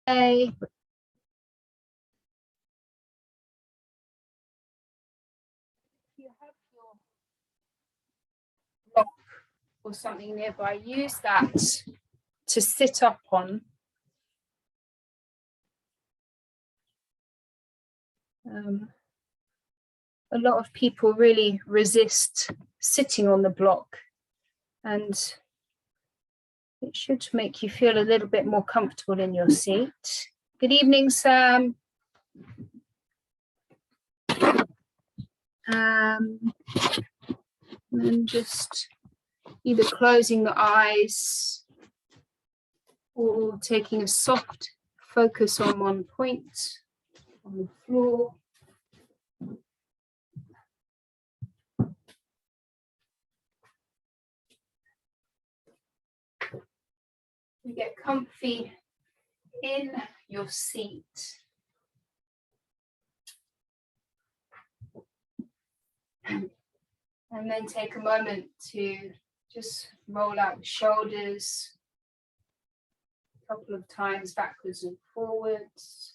Hey. You have your block or something nearby, use that to sit up on. A lot of people really resist sitting on the block, and it should make you feel a little bit more comfortable in your seat. Good evening, Sam. And just either closing the eyes or taking a soft focus on one point on the floor. You get comfy in your seat. And then take a moment to just roll out the shoulders a couple of times backwards and forwards.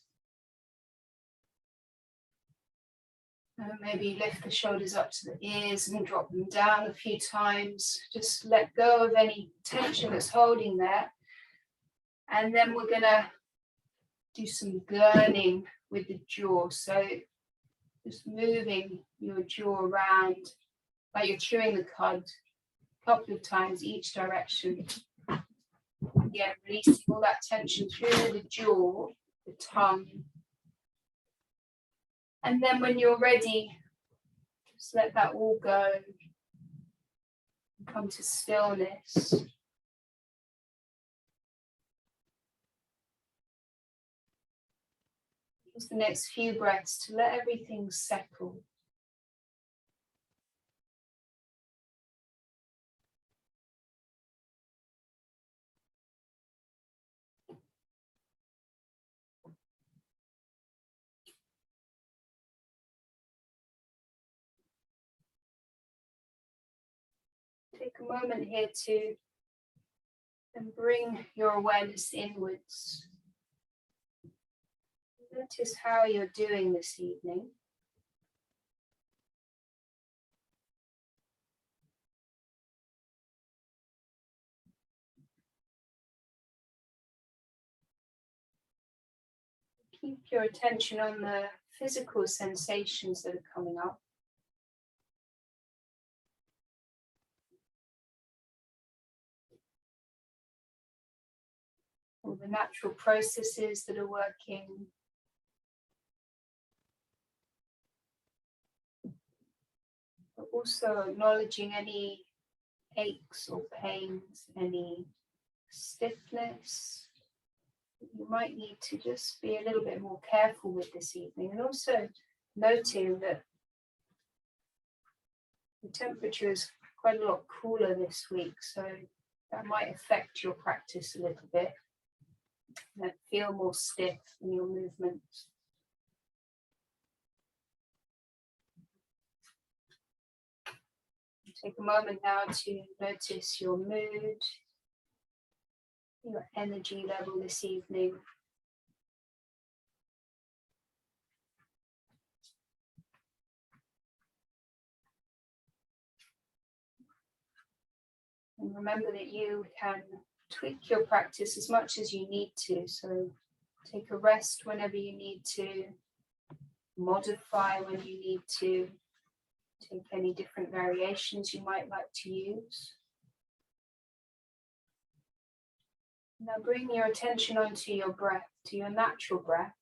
And maybe lift the shoulders up to the ears and drop them down a few times. Just let go of any tension that's holding there. And then we're going to do some gurning with the jaw. So just moving your jaw around like you're chewing the cud a couple of times each direction. Again, releasing all that tension through the jaw, the tongue. And then when you're ready, just let that all go. Come to stillness. Use the next few breaths to let everything settle. Take a moment here to bring your awareness inwards. Notice how you're doing this evening. Keep your attention on the physical sensations that are coming up. All the natural processes that are working. But also acknowledging any aches or pains, any stiffness. You might need to just be a little bit more careful with this evening, and also noting that the temperature is quite a lot cooler this week, so that might affect your practice a little bit. And feel more stiff in your movements. Take a moment now to notice your mood, your energy level this evening. And remember that you can tweak your practice as much as you need to. So take a rest whenever you need to, modify when you need to, take any different variations you might like to use. Now bring your attention onto your breath, to your natural breath.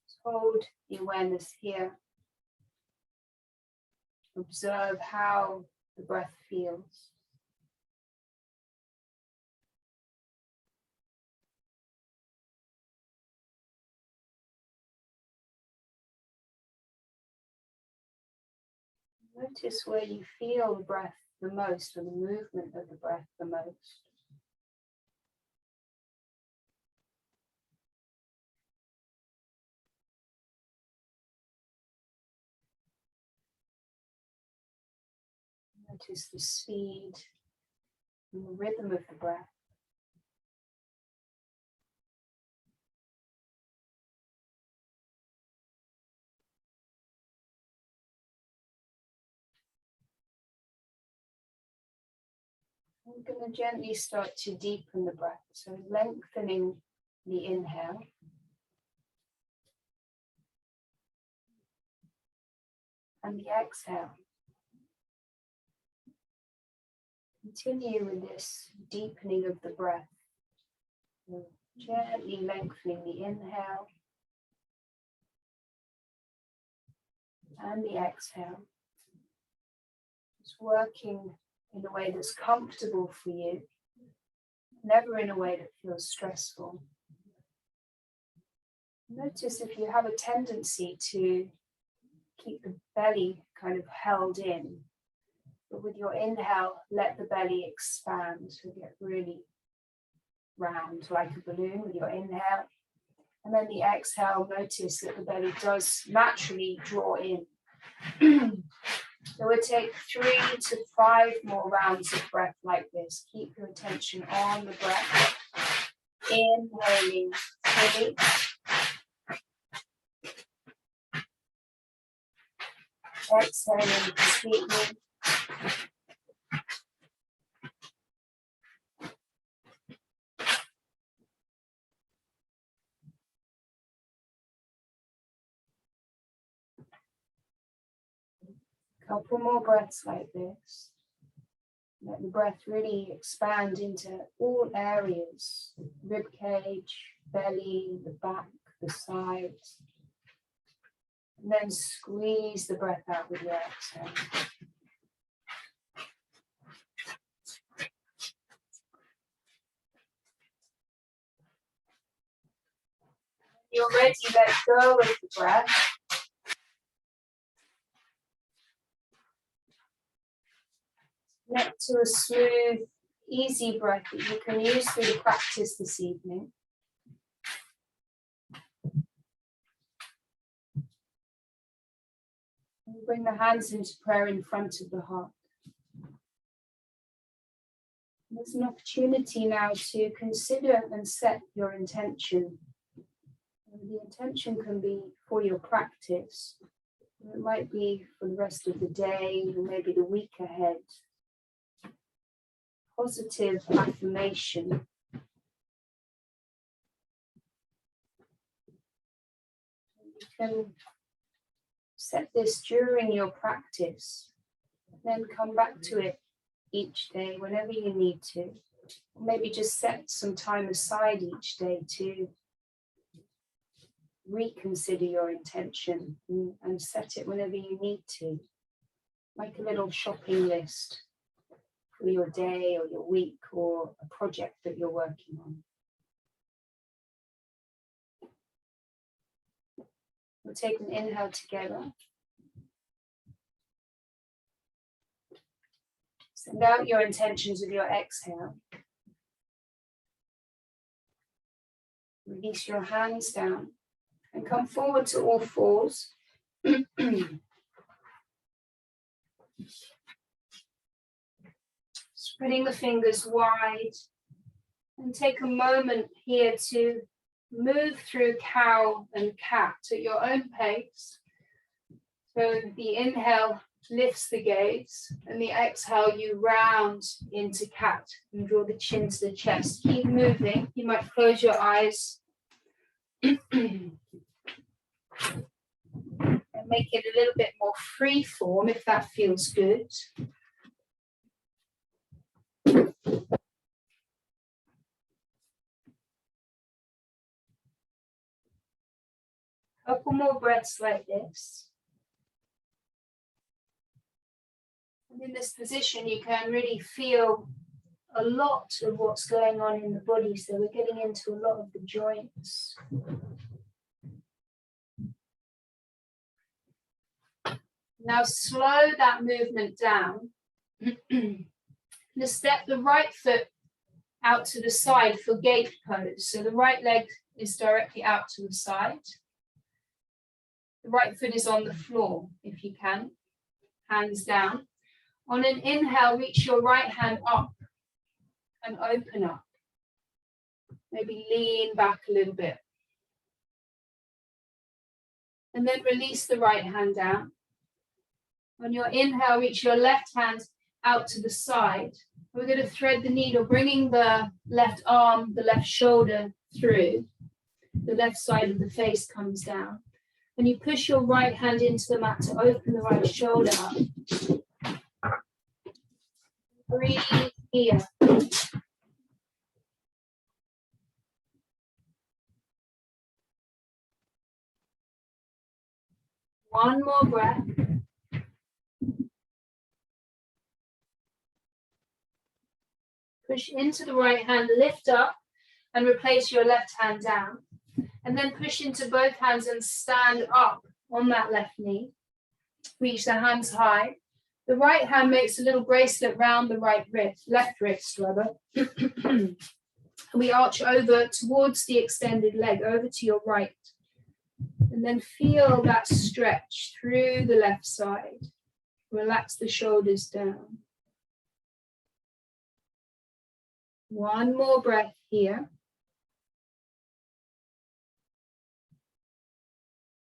Just hold the awareness here. Observe how the breath feels. Notice where you feel the breath the most, or the movement of the breath the most. Notice the speed and the rhythm of the breath. We're going to gently start to deepen the breath, so lengthening the inhale. And the exhale. Continue with this deepening of the breath. Gently lengthening the inhale and the exhale. Just working in a way that's comfortable for you, never in a way that feels stressful. Notice if you have a tendency to keep the belly kind of held in, but with your inhale, let the belly expand to get really round like a balloon with your inhale. And then the exhale, notice that the belly does naturally draw in. So we'll take 3 to 5 more rounds of breath like this. Keep your attention on the breath. Inhaling fully. Exhaling completely. Couple more breaths like this. Let the breath really expand into all areas, rib cage, belly, the back, the sides. And then squeeze the breath out with your exhale. You're ready, let go of the breath. Connect to a smooth, easy breath that you can use through the practice this evening. And bring the hands into prayer in front of the heart. There's an opportunity now to consider and set your intention. The intention can be for your practice. It might be for the rest of the day or maybe the week ahead. Positive affirmation. You can set this during your practice, then come back to it each day whenever you need to. Maybe just set some time aside each day to reconsider your intention and set it whenever you need to. Like a little shopping list for your day or your week or a project that you're working on. We'll take an inhale together. Send out your intentions with your exhale. Release your hands down and come forward to all fours. Spreading the fingers wide, and take a moment here to move through cow and cat at your own pace. So the inhale lifts the gaze, and the exhale you round into cat and draw the chin to the chest. Keep moving. You might close your eyes and make it a little bit more free form if that feels good. Couple more breaths like this. And in this position, you can really feel a lot of what's going on in the body. So we're getting into a lot of the joints. Now slow that movement down. Now step the right foot out to the side for gate pose. So the right leg is directly out to the side. The right foot is on the floor, if you can. Hands down. On an inhale, reach your right hand up and open up. Maybe lean back a little bit. And then release the right hand down. On your inhale, reach your left hand out to the side. We're going to thread the needle, bringing the left arm, the left shoulder through. The left side of the face comes down. And you push your right hand into the mat to open the right shoulder up. Breathe here. One more breath. Push into the right hand, lift up and replace your left hand down. And then push into both hands and stand up on that left knee. Reach the hands high. The right hand makes a little bracelet round the left wrist rather. We arch over towards the extended leg, over to your right. And then feel that stretch through the left side. Relax the shoulders down. One more breath here.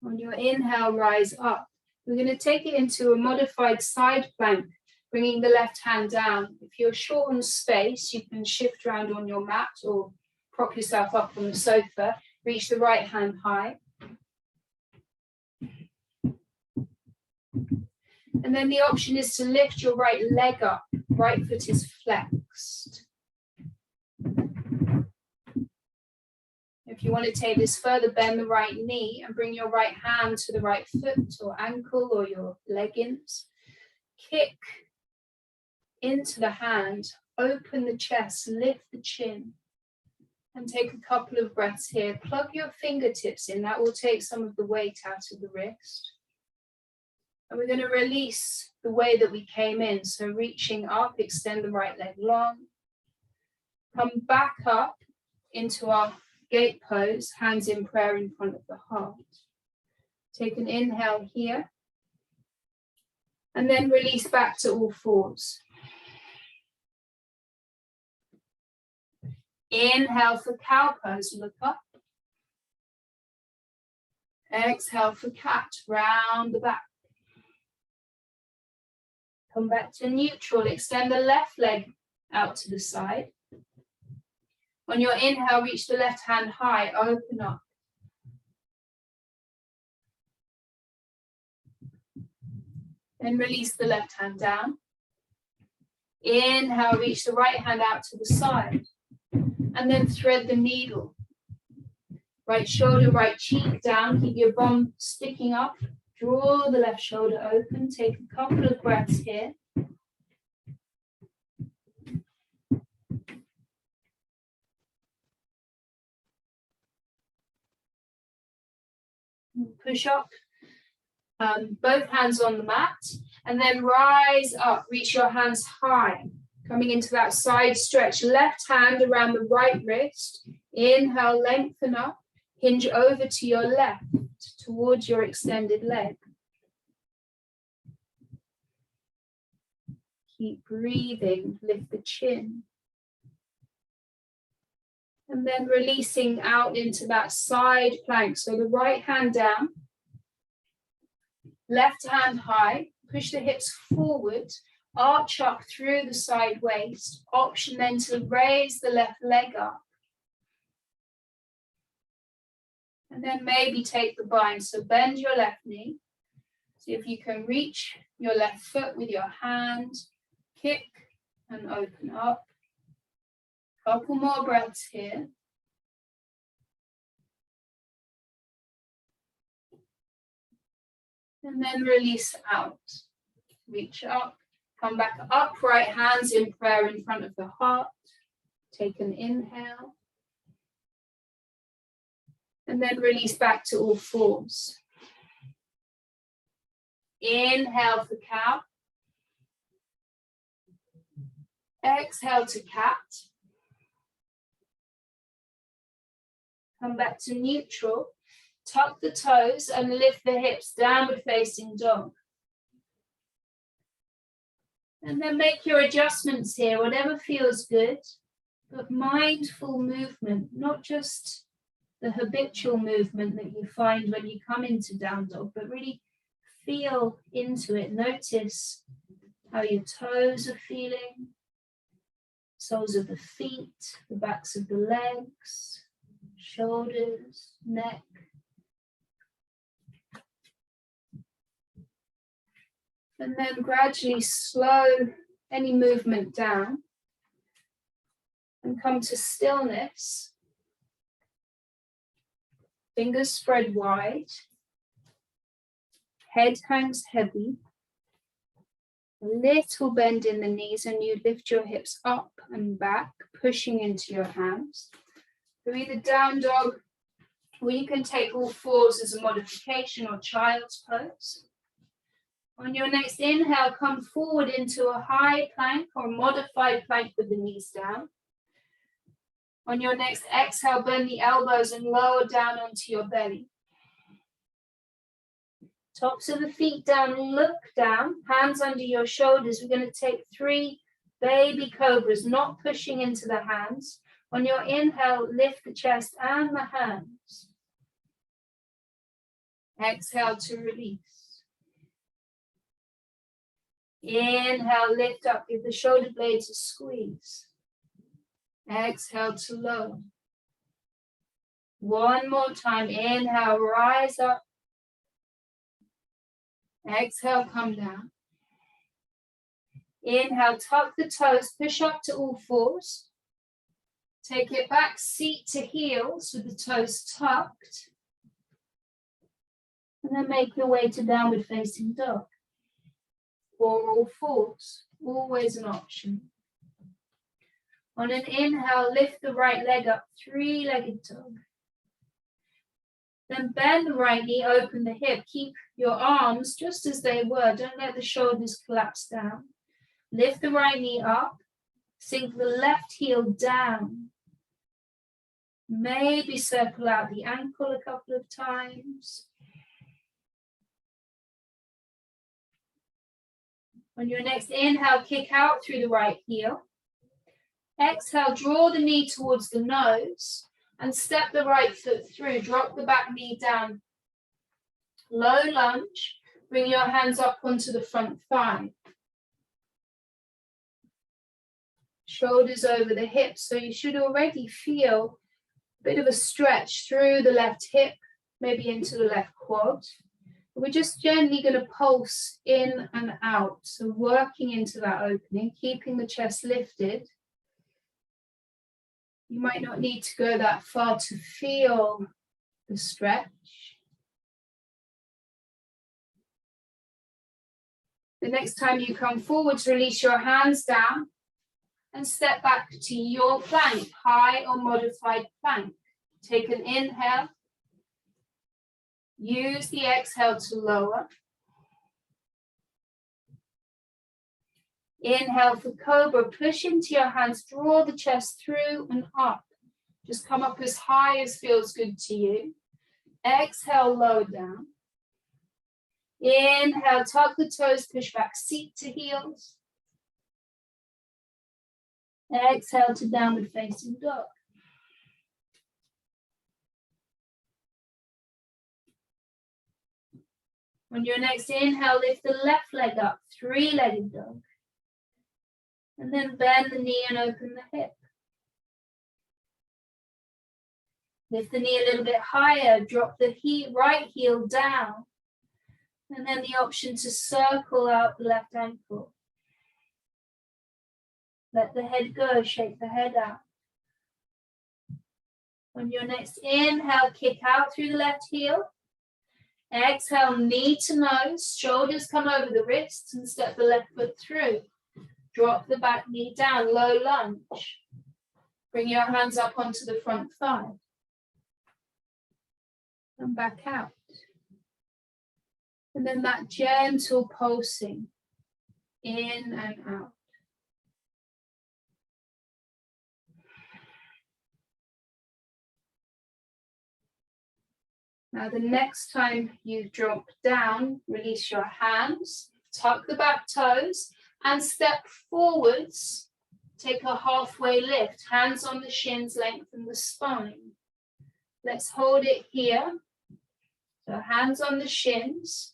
On your inhale, rise up. We're going to take it into a modified side plank, bringing the left hand down. If you're short on space, you can shift around on your mat or prop yourself up on the sofa. Reach the right hand high. And then the option is to lift your right leg up. Right foot is flexed. If you want to take this further, bend the right knee and bring your right hand to the right foot or ankle or your leggings. Kick into the hand, open the chest, lift the chin, and take a couple of breaths here. Plug your fingertips in, that will take some of the weight out of the wrist. And we're going to release the way that we came in. So reaching up, extend the right leg long. Come back up into our gate pose, hands in prayer in front of the heart. Take an inhale here. And then release back to all fours. Inhale for cow pose, look up. Exhale for cat, round the back. Come back to neutral, extend the left leg out to the side. On your inhale, reach the left hand high, open up. Then release the left hand down. Inhale, reach the right hand out to the side. And then thread the needle. Right shoulder, right cheek down, keep your bum sticking up. Draw the left shoulder open, take a couple of breaths here. Push up, both hands on the mat, and then rise up, reach your hands high. Coming into that side stretch, left hand around the right wrist. Inhale, lengthen up, hinge over to your left, towards your extended leg. Keep breathing, lift the chin. And then releasing out into that side plank. So the right hand down, left hand high, push the hips forward, arch up through the side waist. Option then to raise the left leg up. And then maybe take the bind. So bend your left knee. See if you can reach your left foot with your hand. Kick and open up. Couple more breaths here. And then release out. Reach up. Come back upright, hands in prayer in front of the heart. Take an inhale. And then release back to all fours. Inhale for cow. Exhale to cat. Come back to neutral. Tuck the toes and lift the hips, downward facing dog. And then make your adjustments here, whatever feels good, but mindful movement, not just the habitual movement that you find when you come into down dog, but really feel into it. Notice how your toes are feeling, soles of the feet, the backs of the legs, shoulders, neck. And then gradually slow any movement down and come to stillness. Fingers spread wide, head hangs heavy, a little bend in the knees, and you lift your hips up and back, pushing into your hands. So either down dog, or you can take all fours as a modification or child's pose. On your next inhale, come forward into a high plank or modified plank with the knees down. On your next exhale, bend the elbows and lower down onto your belly. Tops of the feet down, look down, hands under your shoulders. We're going to take 3 baby cobras, not pushing into the hands. On your inhale, lift the chest and the hands. Exhale to release. Inhale, lift up, give the shoulder blades a squeeze. Exhale to lower. One more time, inhale, rise up. Exhale, come down. Inhale, tuck the toes, push up to all fours. Take it back, seat to heels with the toes tucked. And then make your way to downward facing dog. Or all fours, always an option. On an inhale, lift the right leg up, 3-legged dog. Then bend the right knee, open the hip. Keep your arms just as they were. Don't let the shoulders collapse down. Lift the right knee up, sink the left heel down. Maybe circle out the ankle a couple of times. On your next inhale, kick out through the right heel. Exhale, draw the knee towards the nose and step the right foot through. Drop the back knee down. Low lunge. Bring your hands up onto the front thigh. Shoulders over the hips. So you should already feel a bit of a stretch through the left hip, maybe into the left quad. We're just gently going to pulse in and out. So working into that opening, keeping the chest lifted. You might not need to go that far to feel the stretch. The next time you come forwards, release your hands down and step back to your plank, high or modified plank. Take an inhale. Use the exhale to lower. Inhale for cobra, push into your hands, draw the chest through and up. Just come up as high as feels good to you. Exhale, lower down. Inhale, tuck the toes, push back, seat to heels. Exhale to downward facing dog. On your next inhale, lift the left leg up, 3-legged dog. And then bend the knee and open the hip. Lift the knee a little bit higher, drop the right heel down. And then the option to circle out the left ankle. Let the head go, shake the head out. On your next inhale, kick out through the left heel. Exhale, knee to nose, shoulders come over the wrists and step the left foot through. Drop the back knee down, low lunge. Bring your hands up onto the front thigh. And back out. And then that gentle pulsing in and out. Now the next time you drop down, release your hands, tuck the back toes, and step forwards. Take a halfway lift, hands on the shins, lengthen the spine. Let's hold it here. So hands on the shins.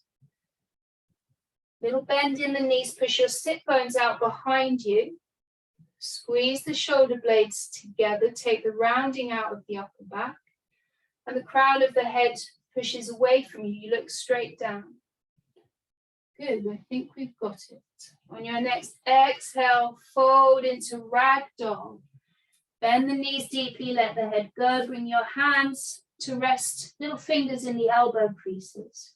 Little bend in the knees, push your sit bones out behind you. Squeeze the shoulder blades together, take the rounding out of the upper back, and the crown of the head pushes away from you. You look straight down. Good, I think we've got it. On your next exhale, fold into ragdoll. Bend the knees deeply, let the head go. Bring your hands to rest, little fingers in the elbow creases.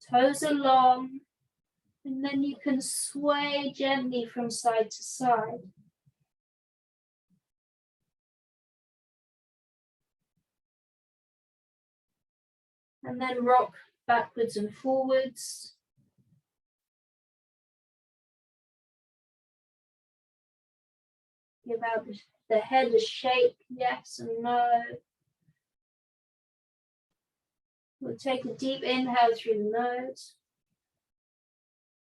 Toes are long, and then you can sway gently from side to side. And then rock backwards and forwards. Give out the head a shake, yes and no. We'll take a deep inhale through the nose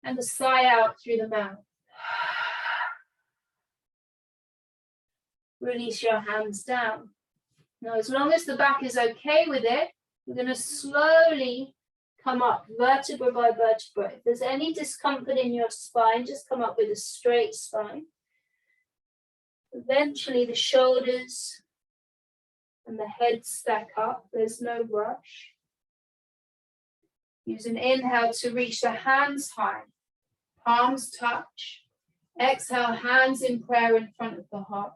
and a sigh out through the mouth. Release your hands down. Now, as long as the back is okay with it, we're going to slowly come up vertebra by vertebra. If there's any discomfort in your spine, just come up with a straight spine. Eventually the shoulders and the head stack up. There's no rush. Use an inhale to reach the hands high. Palms touch. Exhale, hands in prayer in front of the heart.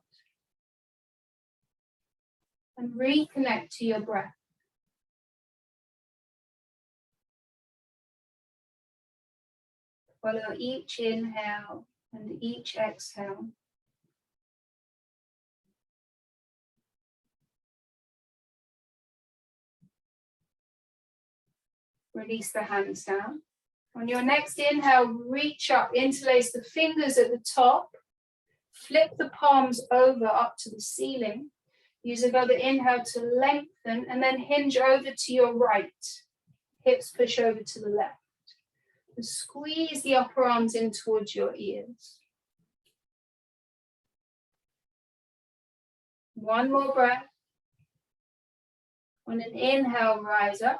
And reconnect to your breath. Follow each inhale and each exhale. Release the hands down. On your next inhale, reach up, interlace the fingers at the top. Flip the palms over up to the ceiling. Use another inhale to lengthen and then hinge over to your right. Hips push over to the left. And squeeze the upper arms in towards your ears. One more breath. On an inhale, rise up.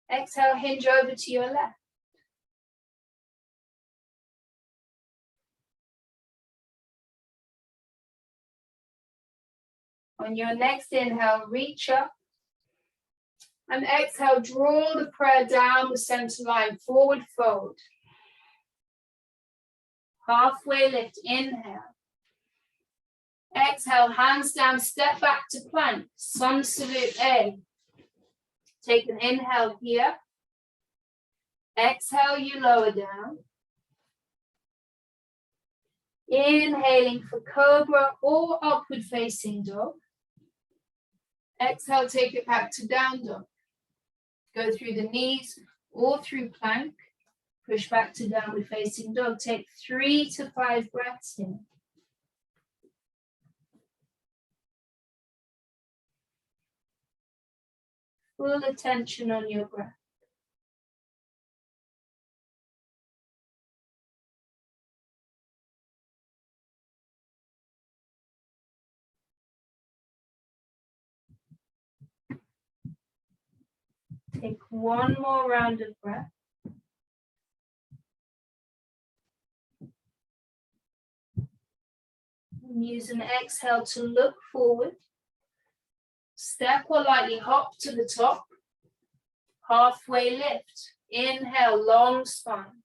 Exhale, hinge over to your left. On your next inhale, reach up. And exhale, draw the prayer down the center line, forward fold. Halfway lift, inhale. Exhale, hands down, step back to plank, sun salute A. Take an inhale here. Exhale, you lower down. Inhaling for cobra or upward facing dog. Exhale, take it back to down dog. Go through the knees or through plank. Push back to downward facing dog. Take 3 to 5 breaths in. Full attention on your breath. Take one more round of breath. And use an exhale to look forward. Step or lightly hop to the top. Halfway lift. Inhale, long spine.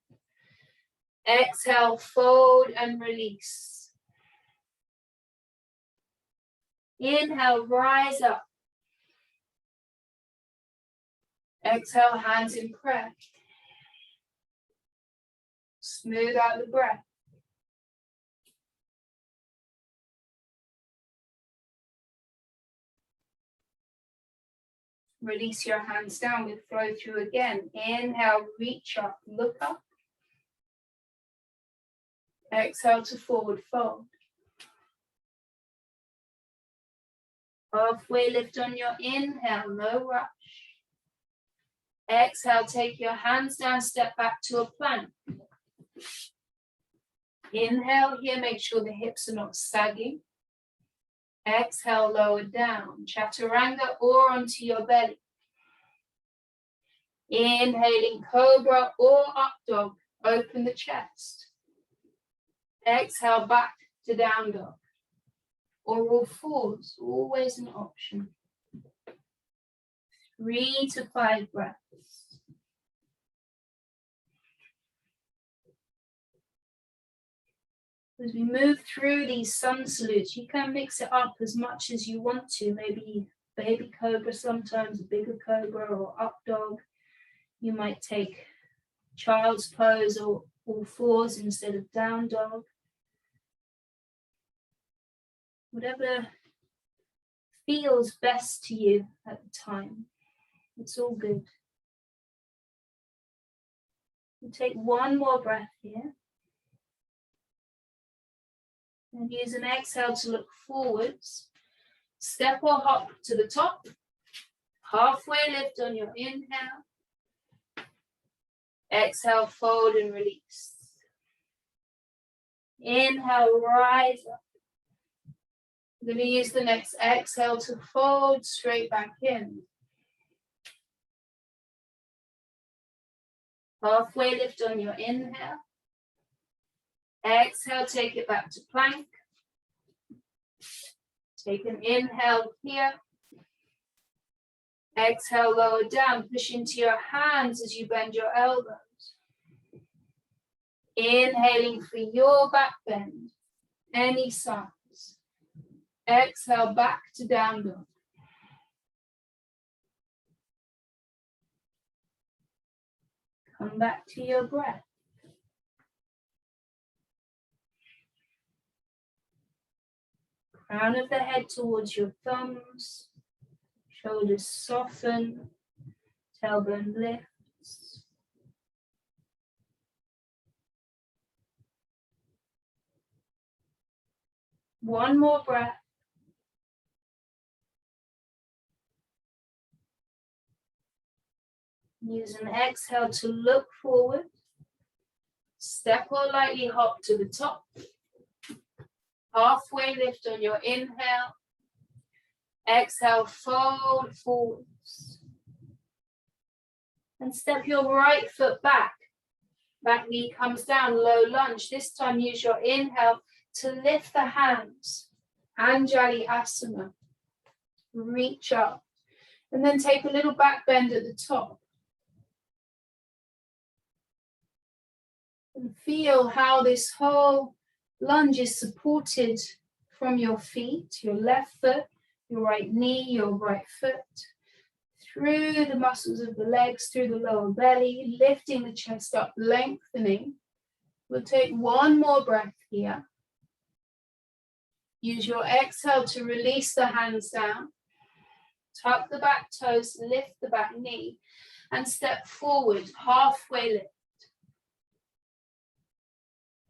Exhale, fold and release. Inhale, rise up. Exhale, hands in prayer. Smooth out the breath. Release your hands down with flow through again. Inhale, reach up, look up. Exhale to forward fold. Halfway lift on your inhale, no rush. Exhale, take your hands down, step back to a plank. Inhale here, make sure the hips are not sagging. Exhale, lower down, chaturanga or onto your belly. Inhaling cobra or up dog, open the chest. Exhale back to down dog. Or all fours, always an option. 3 to 5 breaths. As we move through these sun salutes, you can mix it up as much as you want to. Maybe baby cobra sometimes, a bigger cobra, or up dog. You might take child's pose or all fours instead of down dog. Whatever feels best to you at the time. It's all good. We'll take one more breath here. And use an exhale to look forwards. Step or hop to the top. Halfway lift on your inhale. Exhale, fold and release. Inhale, rise up. I'm going to use the next exhale to fold straight back in. Halfway lift on your inhale. Exhale, take it back to plank. Take an inhale here. Exhale, lower down. Push into your hands as you bend your elbows. Inhaling for your back bend, any size. Exhale, back to down dog. Come back to your breath. Crown of the head towards your thumbs. Shoulders soften. Tailbone lifts. One more breath. Use an exhale to look forward. Step or lightly hop to the top. Halfway lift on your inhale. Exhale, fold forwards. And step your right foot back. Back knee comes down, low lunge. This time use your inhale to lift the hands. Anjali Asana. Reach up. And then take a little back bend at the top. And feel how this whole lunge is supported from your feet, your left foot, your right knee, your right foot, through the muscles of the legs, through the lower belly, lifting the chest up, lengthening. We'll take one more breath here. Use your exhale to release the hands down. Tuck the back toes, lift the back knee, and step forward, halfway lift.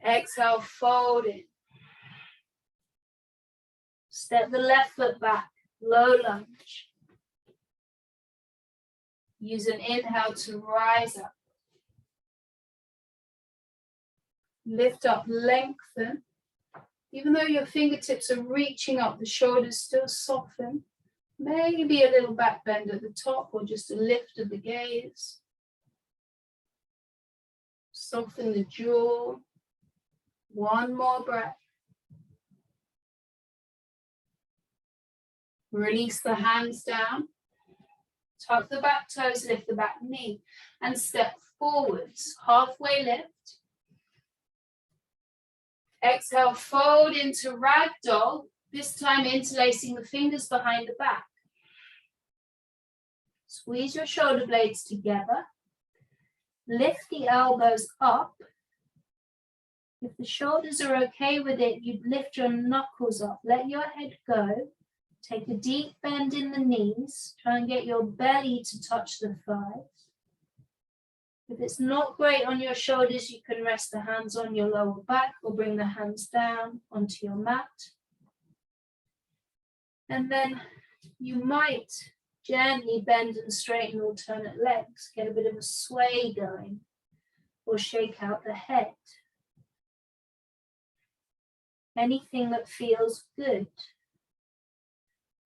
Exhale, fold in. Step the left foot back, low lunge. Use an inhale to rise up. Lift up, lengthen. Even though your fingertips are reaching up, the shoulders still soften. Maybe a little back bend at the top or just a lift of the gaze. Soften the jaw. One more breath. Release the hands down. Tuck the back toes, lift the back knee, and step forwards. Halfway lift. Exhale, fold into ragdoll, this time interlacing the fingers behind the back. Squeeze your shoulder blades together. Lift the elbows up. If the shoulders are okay with it, you'd lift your knuckles up. Let your head go. Take a deep bend in the knees. Try and get your belly to touch the thighs. If it's not great on your shoulders, you can rest the hands on your lower back or bring the hands down onto your mat. And then you might gently bend and straighten alternate legs. Get a bit of a sway going or shake out the head. Anything that feels good,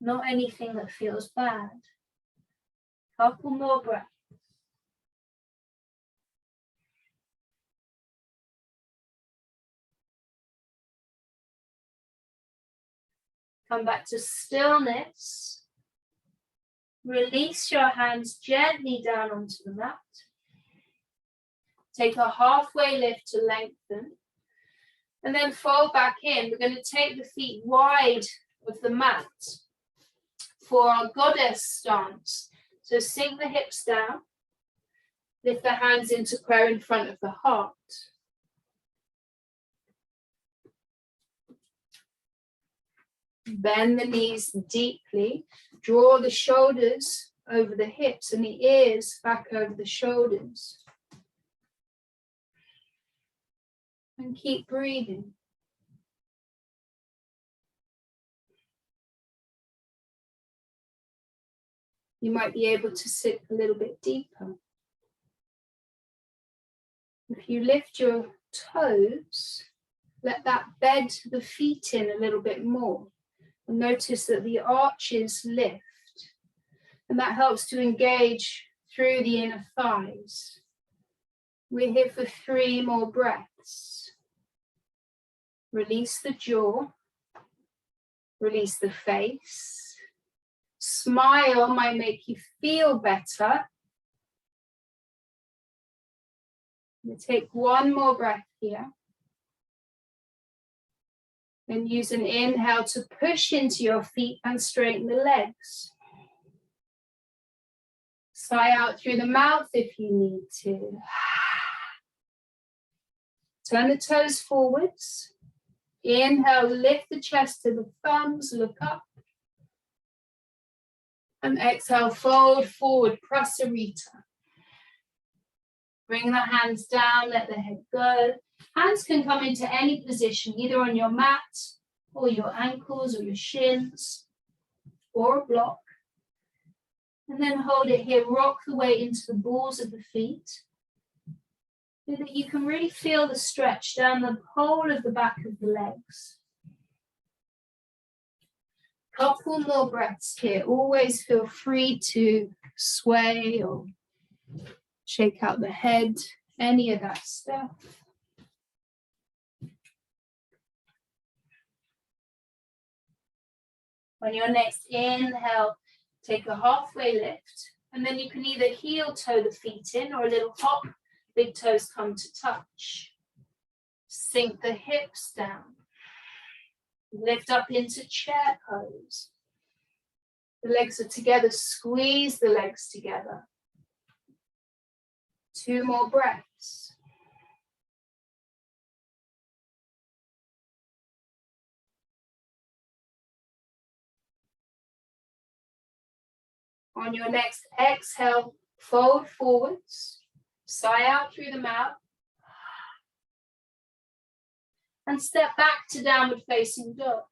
not anything that feels bad. Couple more breaths. Come back to stillness. Release your hands gently down onto the mat. Take a halfway lift to lengthen. And then fold back in. We're going to take the feet wide of the mat for our goddess stance. So sink the hips down. Lift the hands into prayer in front of the heart. Bend the knees deeply. Draw the shoulders over the hips and the ears back over the shoulders. And keep breathing. You might be able to sit a little bit deeper. If you lift your toes, let that bed the feet in a little bit more. And notice that the arches lift. And that helps to engage through the inner thighs. We're here for 3 more breaths. Release the jaw. Release the face. Smile might make you feel better. We'll take 1 more breath here. And use an inhale to push into your feet and straighten the legs. Sigh out through the mouth if you need to. Turn the toes forwards. Inhale, lift the chest to the thumbs, look up. And exhale, fold forward, Prasarita. Bring the hands down, let the head go. Hands can come into any position, either on your mat, or your ankles, or your shins, or a block. And then hold it here, rock the weight into the balls of the feet, so that you can really feel the stretch down the whole of the back of the legs. Couple more breaths here. Always feel free to sway or shake out the head, any of that stuff. On your next inhale, take a halfway lift, and then you can either heel toe the feet in or a little hop, big toes come to touch. Sink the hips down. Lift up into chair pose. The legs are together, squeeze the legs together. 2 more breaths. On your next exhale, fold forwards, sigh out through the mouth, and step back to downward facing dog.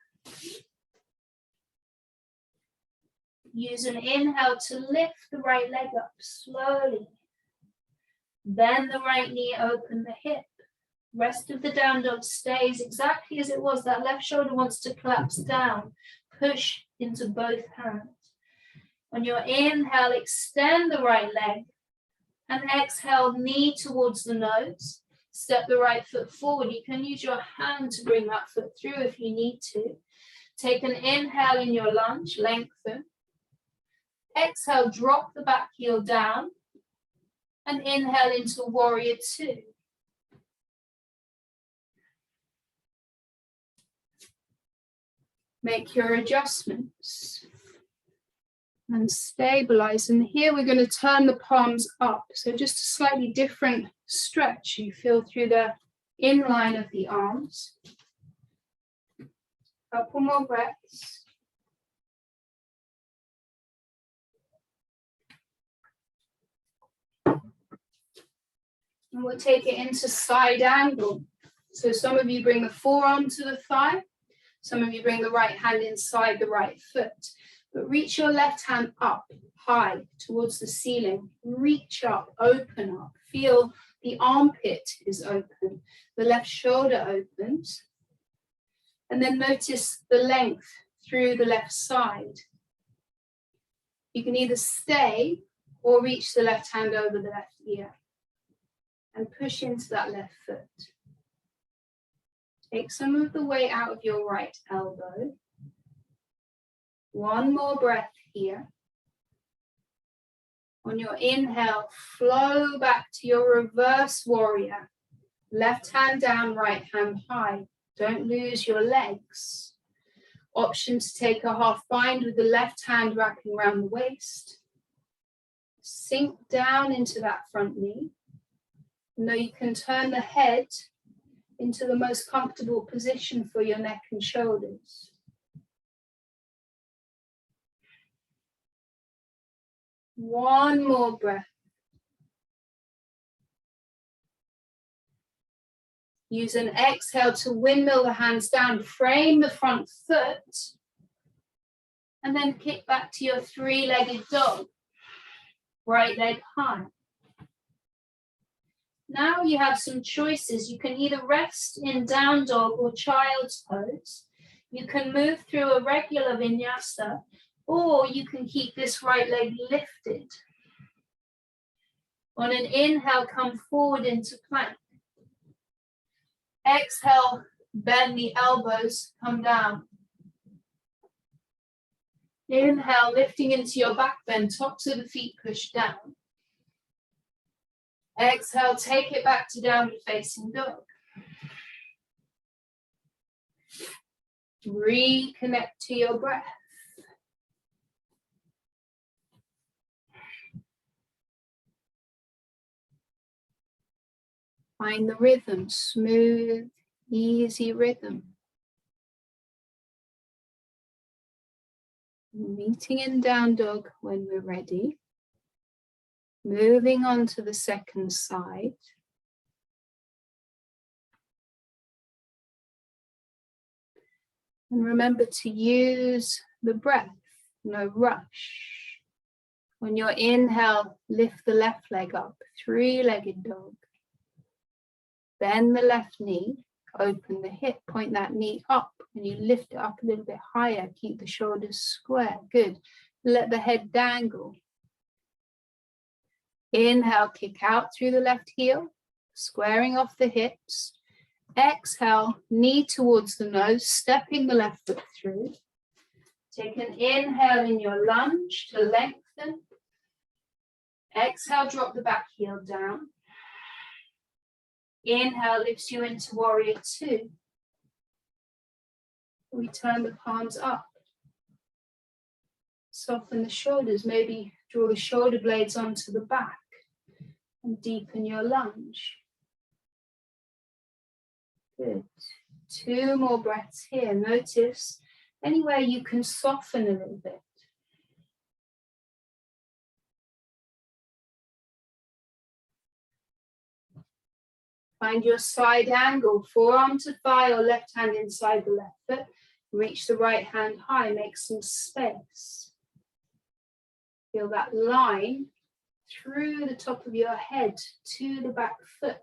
Use an inhale to lift the right leg up slowly. Bend the right knee, open the hip. Rest of the down dog stays exactly as it was. That left shoulder wants to collapse down. Push into both hands. On your inhale, extend the right leg. And exhale, knee towards the nose. Step the right foot forward. You can use your hand to bring that foot through if you need to. Take an inhale in your lunge, lengthen. Exhale, drop the back heel down. And inhale into warrior 2. Make your adjustments and stabilize. And here we're going to turn the palms up. So just a slightly different stretch. You feel through the inline of the arms. Couple more breaths. And we'll take it into side angle. So some of you bring the forearm to the thigh. Some of you bring the right hand inside the right foot. But reach your left hand up, high, towards the ceiling. Reach up, open up. Feel the armpit is open. The left shoulder opens. And then notice the length through the left side. You can either stay or reach the left hand over the left ear. And push into that left foot. Take some of the weight out of your right elbow. One more breath here. On your inhale, flow back to your reverse warrior. Left hand down, right hand high. Don't lose your legs. Option to take a half bind with the left hand wrapping around the waist. Sink down into that front knee. Now you can turn the head into the most comfortable position for your neck and shoulders. One more breath. Use an exhale to windmill the hands down, frame the front foot, and then kick back to your three-legged dog. Right leg high. Now you have some choices. You can either rest in down dog or child's pose. You can move through a regular vinyasa, or you can keep this right leg lifted. On an inhale, come forward into plank. Exhale, bend the elbows, come down. Inhale, lifting into your back bend, tops of the feet push down. Exhale, take it back to downward facing dog. Reconnect to your breath. Find the rhythm, smooth, easy rhythm. Meeting in down dog when we're ready. Moving on to the second side. And remember to use the breath, no rush. On your inhale, lift the left leg up, three-legged dog. Bend the left knee, open the hip, point that knee up, and you lift it up a little bit higher. Keep the shoulders square, good. Let the head dangle. Inhale, kick out through the left heel, squaring off the hips. Exhale, knee towards the nose, stepping the left foot through. Take an inhale in your lunge to lengthen. Exhale, drop the back heel down. Inhale lifts you into warrior two. We turn the palms up. Soften the shoulders, maybe draw the shoulder blades onto the back and deepen your lunge. Good. Two more breaths here. Notice anywhere you can soften a little bit. Find your side angle, forearm to thigh or left hand inside the left foot. Reach the right hand high, make some space. Feel that line through the top of your head to the back foot.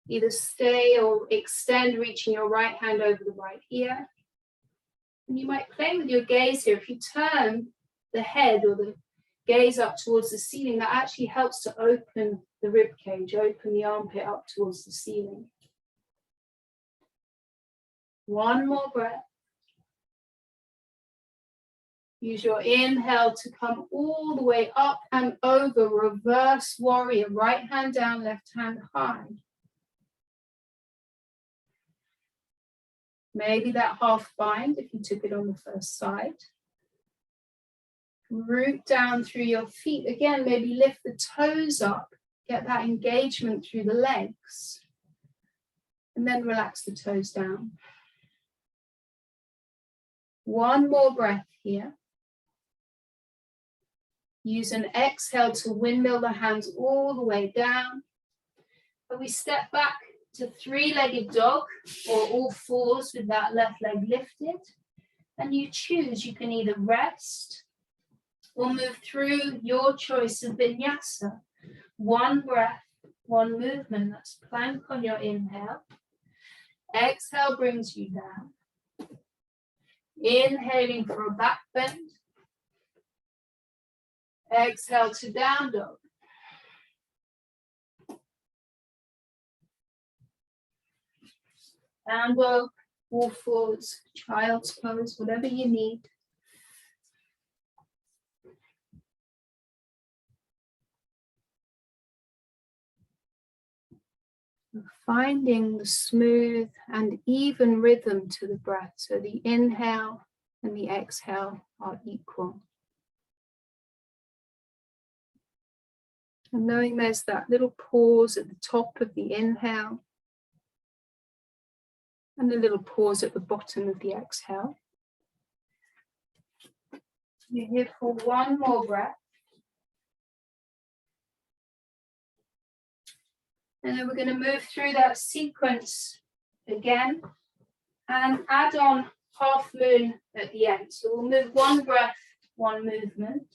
Either stay or extend, reaching your right hand over the right ear. And you might play with your gaze here. If you turn the head or the gaze up towards the ceiling, that actually helps to open the rib cage, open the armpit up towards the ceiling. One more breath. Use your inhale to come all the way up and over, reverse warrior, right hand down, left hand high. Maybe that half bind if you took it on the first side. Root down through your feet. Again, maybe lift the toes up, get that engagement through the legs. And then relax the toes down. One more breath here. Use an exhale to windmill the hands all the way down. And we step back to three-legged dog or all fours with that left leg lifted. And you choose, you can either rest or move through your choice of vinyasa. One breath, one movement. That's plank on your inhale. Exhale brings you down. Inhaling for a back bend. Exhale to down dog. Down dog, all fours, child's pose, whatever you need. finding the smooth and even rhythm to the breath. So the inhale and the exhale are equal. And knowing there's that little pause at the top of the inhale and a little pause at the bottom of the exhale. You're here for one more breath. And then we're going to move through that sequence again and add on half moon at the end. So we'll move one breath, one movement.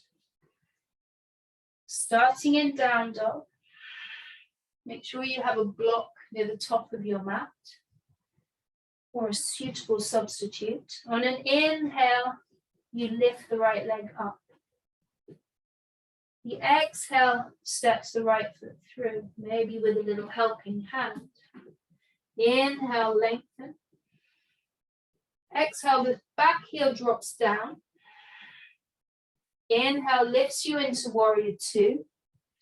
Starting in down dog. Make sure you have a block near the top of your mat or a suitable substitute. On an inhale, you lift the right leg up. The exhale steps the right foot through, maybe with a little helping hand. Inhale, lengthen. Exhale, the back heel drops down. Inhale, lifts you into warrior two.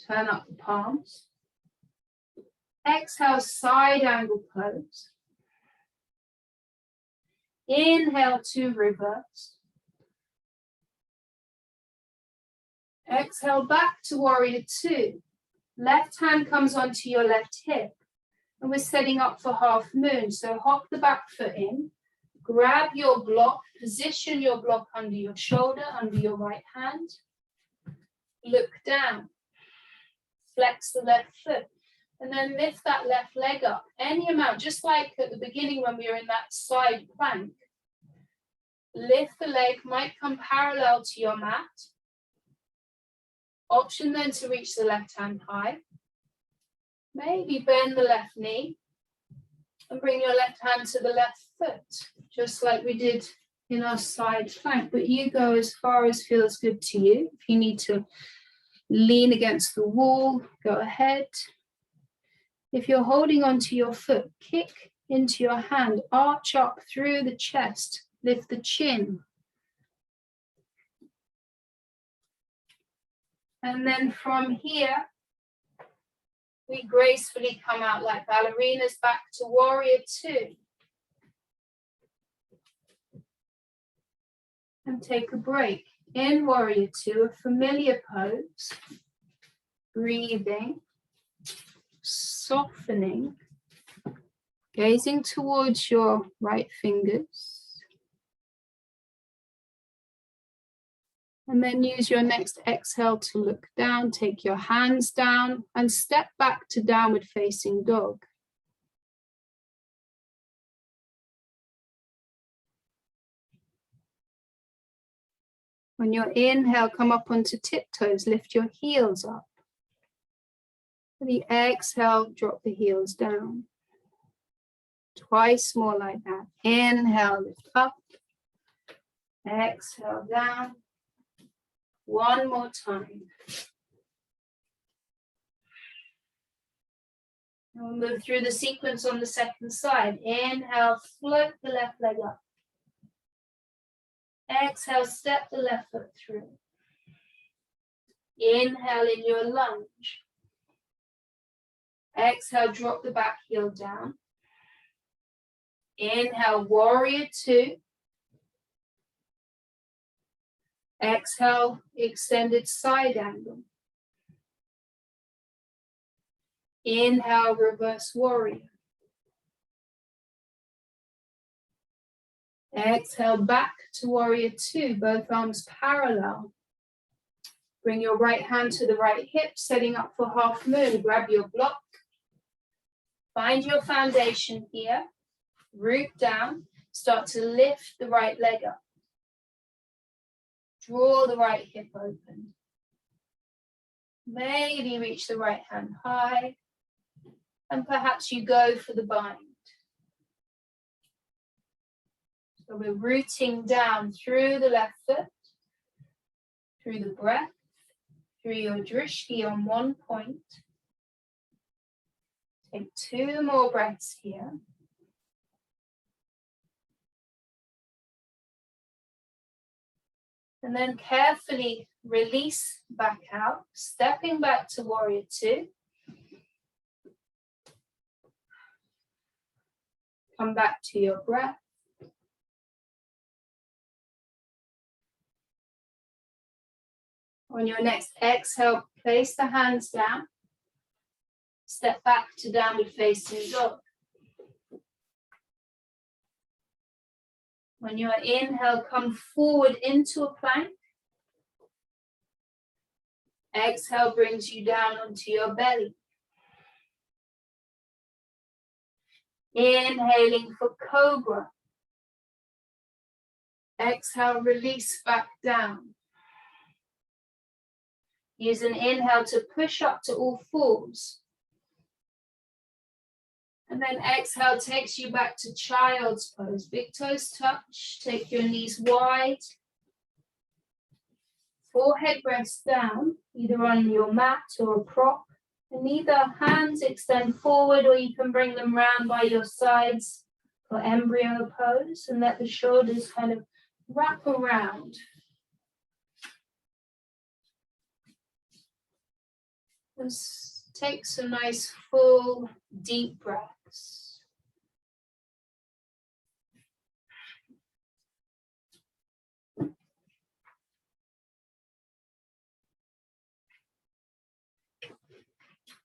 Turn up the palms. Exhale, side angle pose. Inhale to reverse. Exhale back to warrior two. Left hand comes onto your left hip. And we're setting up for half moon. So hop the back foot in. Grab your block. Position your block under your shoulder, under your right hand. Look down. Flex the left foot. And then lift that left leg up. Any amount, just like at the beginning when we were in that side plank. Lift the leg, might come parallel to your mat. Option then to reach the left hand high. Maybe bend the left knee and bring your left hand to the left foot, just like we did in our side plank. But you go as far as feels good to you. If you need to lean against the wall, go ahead. If you're holding onto your foot, kick into your hand, arch up through the chest, lift the chin. And then from here, we gracefully come out like ballerinas back to warrior two. And take a break. In warrior two, a familiar pose. Breathing, softening, gazing towards your right fingers. And then use your next exhale to look down, take your hands down and step back to downward facing dog. On your inhale, come up onto tiptoes, lift your heels up. For the exhale, drop the heels down. Twice more like that. Inhale, lift up. Exhale, down. One more time. And we'll move through the sequence on the second side. Inhale, float the left leg up. Exhale, step the left foot through. Inhale in your lunge. Exhale, drop the back heel down. Inhale, warrior two. Exhale, extended side angle. Inhale, reverse warrior. Exhale, back to warrior two, both arms parallel. Bring your right hand to the right hip, setting up for half moon. Grab your block. Find your foundation here. Root down. Start to lift the right leg up. Draw the right hip open. Maybe reach the right hand high. And perhaps you go for the bind. So we're rooting down through the left foot, through the breath, through your drishti on one point. Take two more breaths here. And then carefully release back out, stepping back to warrior two. Come back to your breath. On your next exhale, place the hands down. Step back to downward facing dog. On your inhale, come forward into a plank. Exhale brings you down onto your belly. Inhaling for cobra. Exhale, release back down. Use an inhale to push up to all fours. And then exhale takes you back to child's pose. Big toes touch, take your knees wide. Forehead rests down, either on your mat or a prop. And either hands extend forward or you can bring them round by your sides for embryo pose and let the shoulders kind of wrap around. Just take some nice full deep breaths.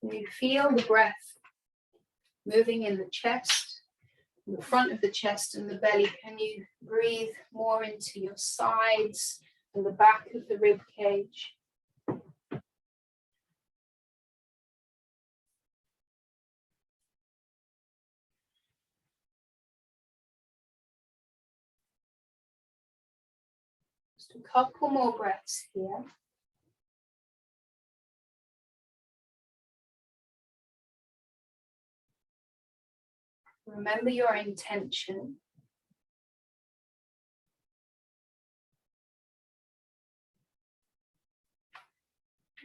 You feel the breath moving in the chest, in the front of the chest and the belly. Can you breathe more into your sides and the back of the rib cage? Just a couple more breaths here. Remember your intention.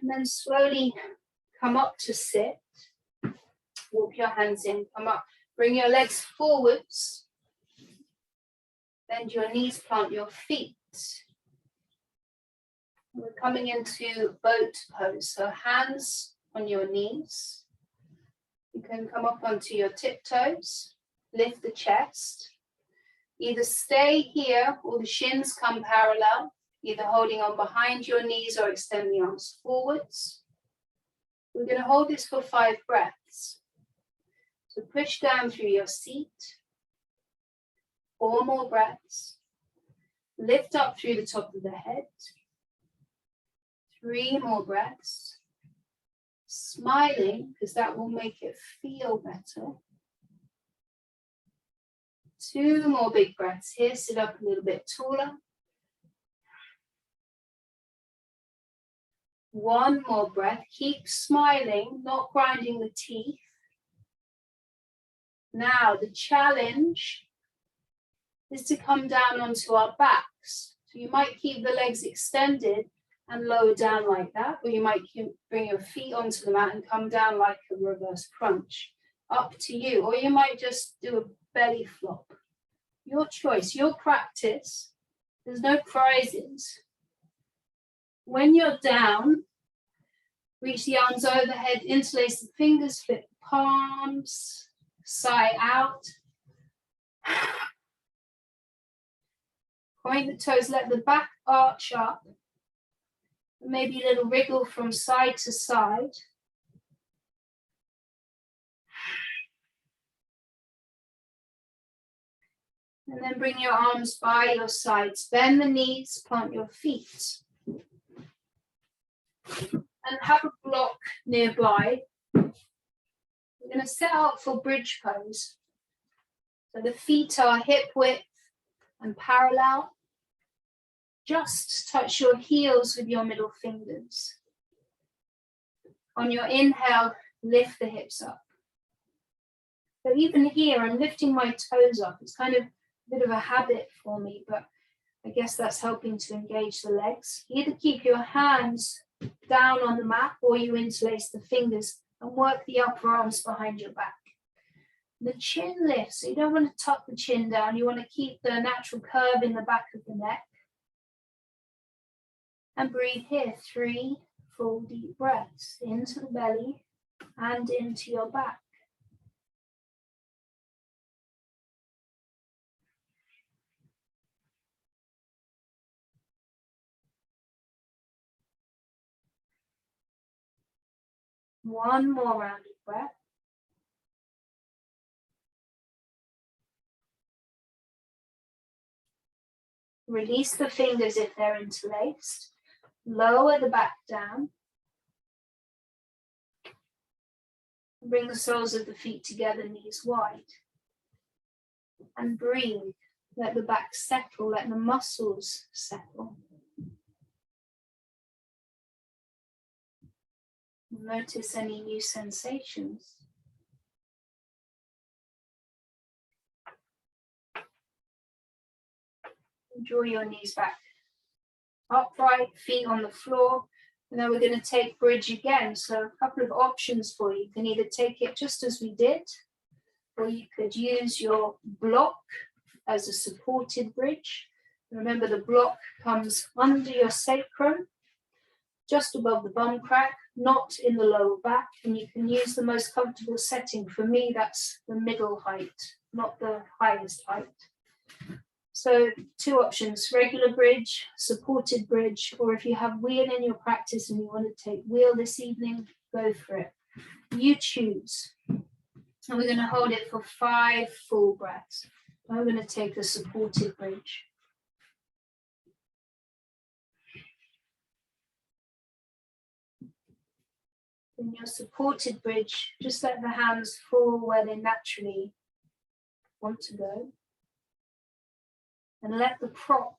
And then slowly come up to sit. Walk your hands in, come up. Bring your legs forwards. Bend your knees, plant your feet. We're coming into boat pose. So hands on your knees. You can come up onto your tiptoes, lift the chest. Either stay here or the shins come parallel, either holding on behind your knees or extend the arms forwards. We're going to hold this for 5 breaths. So push down through your seat. 4 more breaths. Lift up through the top of the head. 3 more breaths. Smiling, because that will make it feel better. 2 more big breaths here. Sit up a little bit taller. 1 more breath. Keep smiling, not grinding the teeth. Now, the challenge is to come down onto our backs. So you might keep the legs extended and lower down like that, or you might bring your feet onto the mat and come down like a reverse crunch. Up to you. Or you might just do a belly flop. Your choice, your practice. There's no prizes. When you're down, reach the arms overhead, interlace the fingers, flip the palms, sigh out. Point the toes, let the back arch up. Maybe a little wriggle from side to side. And then bring your arms by your sides. Bend the knees, plant your feet. And have a block nearby. We're going to set out for bridge pose. So the feet are hip width and parallel. Just touch your heels with your middle fingers. On your inhale, lift the hips up. So even here, I'm lifting my toes up. It's kind of a bit of a habit for me, but I guess that's helping to engage the legs. Either keep your hands down on the mat or you interlace the fingers and work the upper arms behind your back. The chin lifts, so you don't want to tuck the chin down. You want to keep the natural curve in the back of the neck. And breathe here, 3 full deep breaths into the belly and into your back. One more round of breath. Release the fingers if they're interlaced. Lower the back down. Bring the soles of the feet together, knees wide. And breathe. Let the back settle, let the muscles settle. Notice any new sensations. Draw your knees back upright, feet on the floor, and then we're going to take bridge again. So a couple of options for you. You can either take it just as we did, or you could use your block as a supported bridge. Remember, the block comes under your sacrum, just above the bum crack, not in the lower back, and you can use the most comfortable setting. For me, that's the middle height, not the highest height. So 2 options, regular bridge, supported bridge, or if you have wheel in your practice and you want to take wheel this evening, go for it. You choose. And we're going to hold it for 5 full breaths. I'm going to take a supported bridge. In your supported bridge, just let the hands fall where they naturally want to go. And let the prop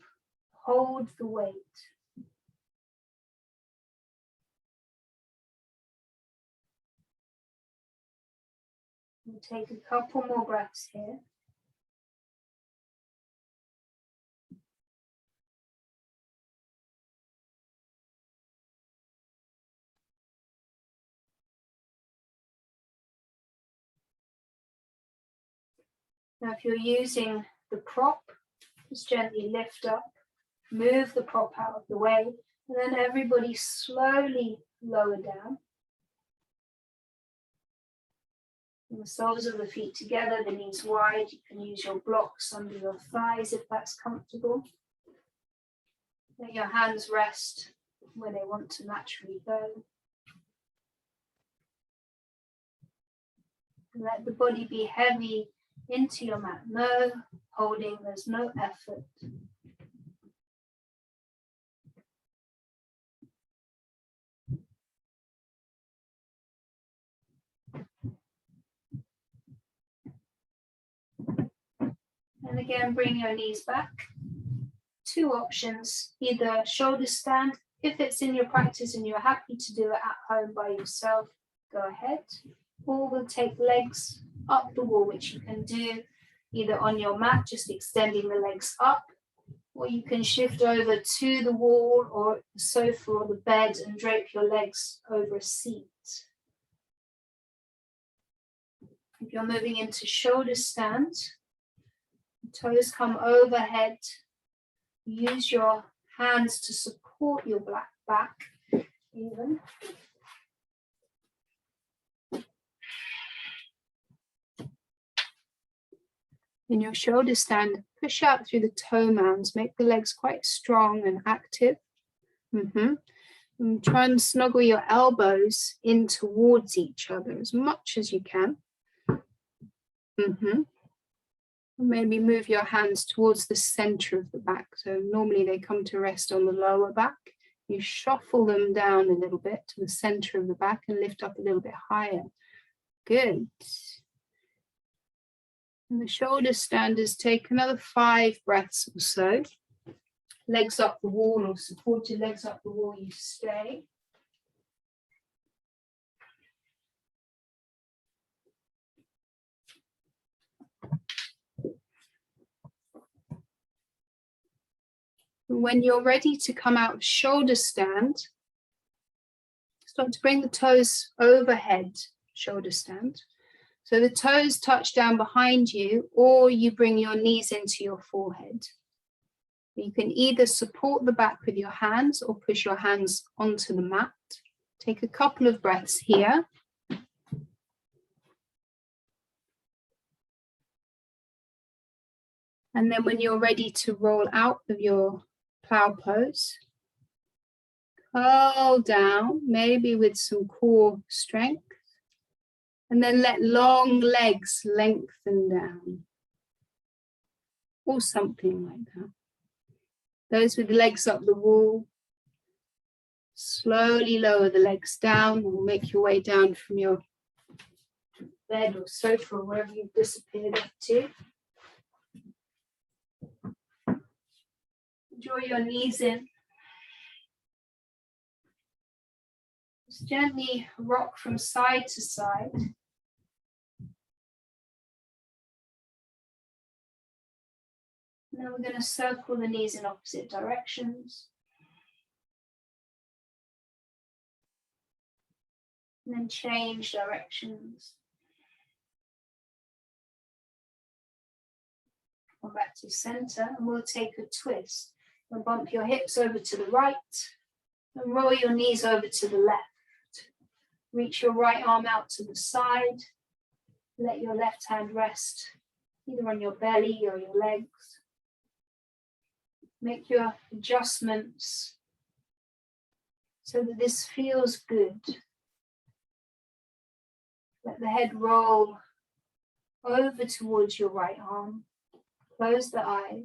hold the weight. We'll take a couple more breaths here. Now, if you're using the prop, just gently lift up, move the prop out of the way, and then everybody slowly lower down. And the soles of the feet together, the knees wide. You can use your blocks under your thighs if that's comfortable. Let your hands rest where they want to naturally go. And let the body be heavy into your mat. No holding, there's no effort. And again, bring your knees back. 2 options, either shoulder stand. If it's in your practice and you're happy to do it at home by yourself, go ahead. Or we'll take legs up the wall, which you can do either on your mat, just extending the legs up, or you can shift over to the wall or the sofa or the bed and drape your legs over a seat. If you're moving into shoulder stand, toes come overhead. Use your hands to support your back even. In your shoulder stand, push out through the toe mounds, make the legs quite strong and active. And try and snuggle your elbows in towards each other as much as you can. Maybe move your hands towards the center of the back. So normally they come to rest on the lower back. You shuffle them down a little bit to the center of the back and lift up a little bit higher. Good. And the shoulder standers, take another 5 breaths or so. Legs up the wall or supported legs up the wall, you stay. When you're ready to come out of shoulder stand, start to bring the toes overhead, shoulder stand. So the toes touch down behind you, or you bring your knees into your forehead. You can either support the back with your hands or push your hands onto the mat. Take a couple of breaths here. And then when you're ready to roll out of your plow pose, curl down, maybe with some core strength. And then let long legs lengthen down. Or something like that. Those with legs up the wall, slowly lower the legs down or make your way down from your bed or sofa or wherever you've disappeared up to. Draw your knees in. Just gently rock from side to side. Now we're going to circle the knees in opposite directions. And then change directions. Come back to center and we'll take a twist. We'll bump your hips over to the right and roll your knees over to the left. Reach your right arm out to the side. Let your left hand rest either on your belly or your legs. Make your adjustments so that this feels good. Let the head roll over towards your right arm. Close the eyes.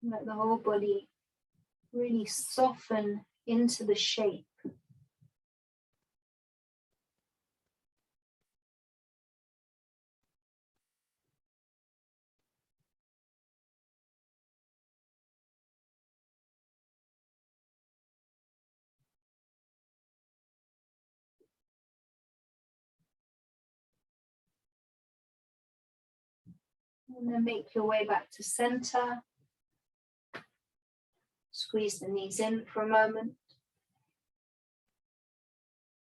Let the whole body really soften into the shape. And then make your way back to center. Squeeze the knees in for a moment.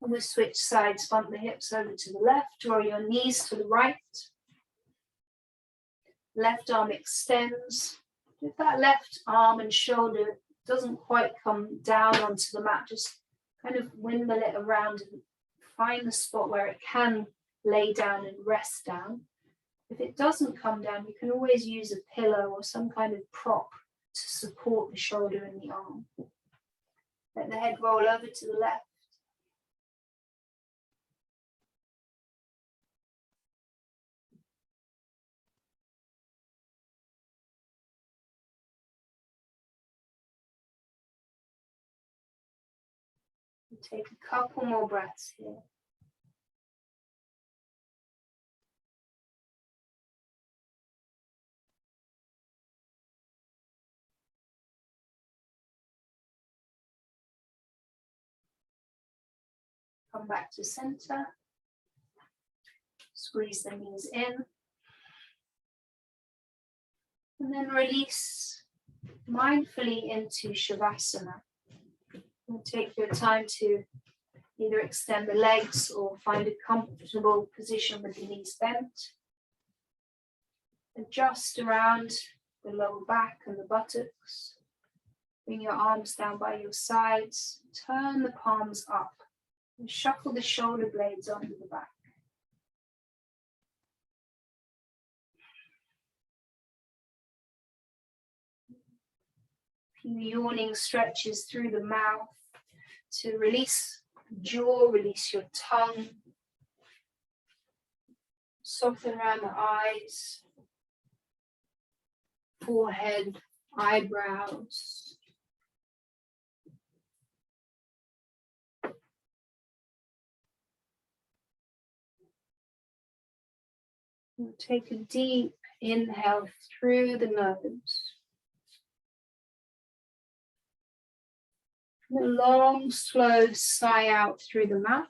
And we'll switch sides, bump the hips over to the left, draw your knees to the right. Left arm extends. If that left arm and shoulder doesn't quite come down onto the mat, just kind of wimble it around and find the spot where it can lay down and rest down. If it doesn't come down, you can always use a pillow or some kind of prop to support the shoulder and the arm. Let the head roll over to the left. We'll take a couple more breaths here. Come back to center. Squeeze the knees in. And then release mindfully into Shavasana. And take your time to either extend the legs or find a comfortable position with the knees bent. Adjust around the lower back and the buttocks. Bring your arms down by your sides. Turn the palms up and shuffle the shoulder blades onto the back. A few yawning stretches through the mouth to release the jaw, release your tongue. Soften around the eyes, forehead, eyebrows. We'll take a deep inhale through the nose. And a long, slow sigh out through the mouth.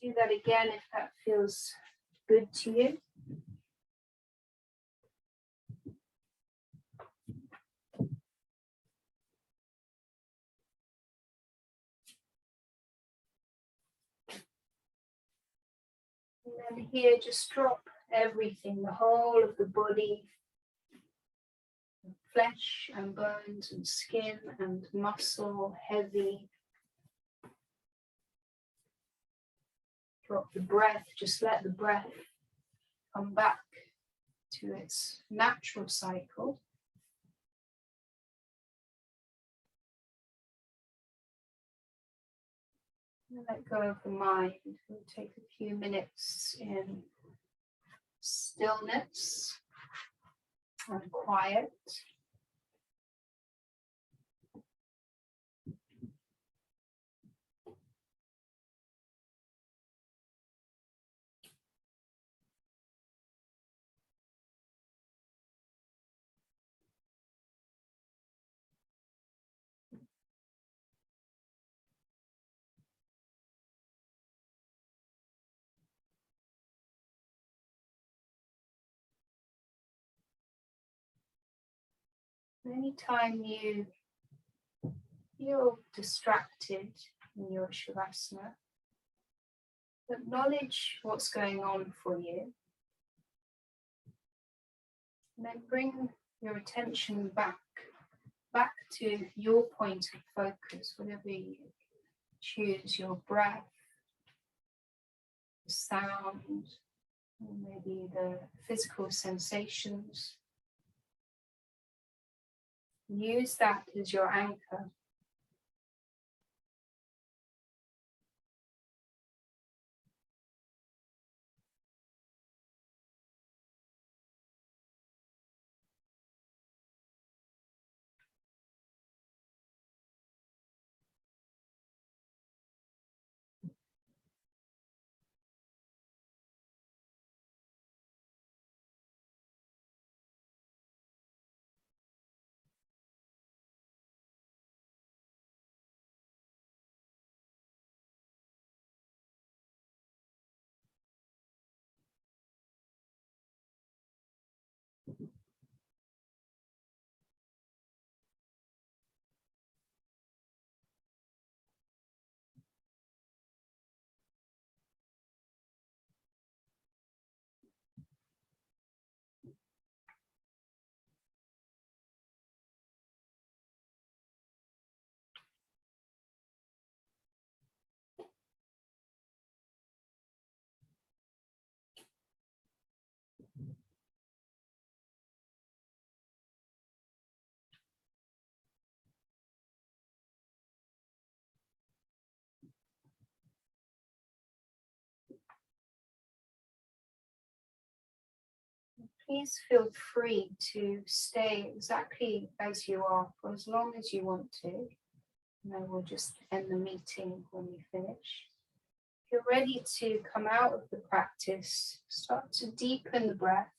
Do that again if that feels good to you. And then here, just drop everything, the whole of the body, flesh and bones and skin and muscle, heavy. Drop the breath, just let the breath come back to its natural cycle. And let go of the mind. We'll take a few minutes in stillness and quiet. Anytime you feel distracted in your Shavasana, acknowledge what's going on for you. And then bring your attention back to your point of focus, whatever you choose, your breath, the sound, or maybe the physical sensations. Use that as your anchor. Please feel free to stay exactly as you are for as long as you want to. And then we'll just end the meeting when we finish. If you're ready to come out of the practice, start to deepen the breath.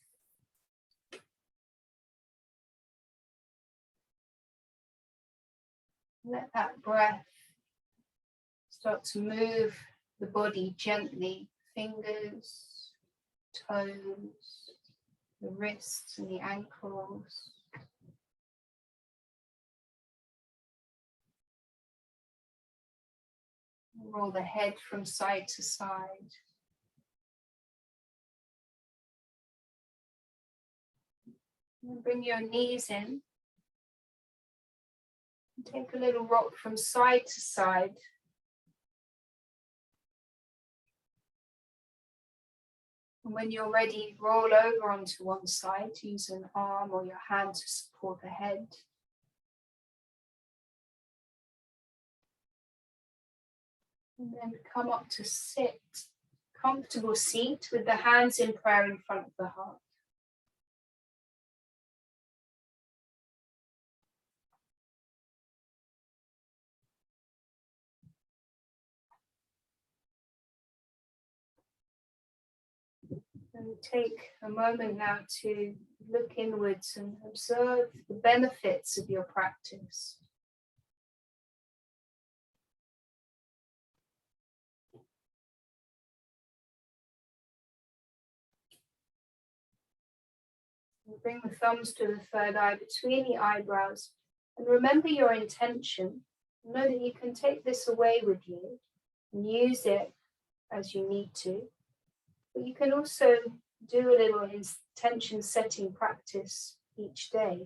Let that breath start to move the body gently, fingers, toes, the wrists and the ankles. Roll the head from side to side. And bring your knees in. Take a little rock from side to side. And when you're ready, roll over onto one side. Use an arm or your hand to support the head. And then come up to sit. Comfortable seat with the hands in prayer in front of the heart. And take a moment now to look inwards and observe the benefits of your practice. And bring the thumbs to the third eye between the eyebrows and remember your intention. Know that you can take this away with you and use it as you need to. But you can also do a little intention setting practice each day.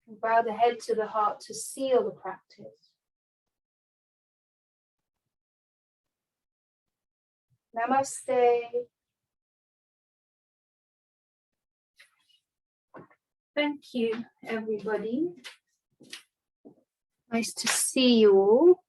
And bow the head to the heart to seal the practice. Namaste. Thank you, everybody. Nice to see you all.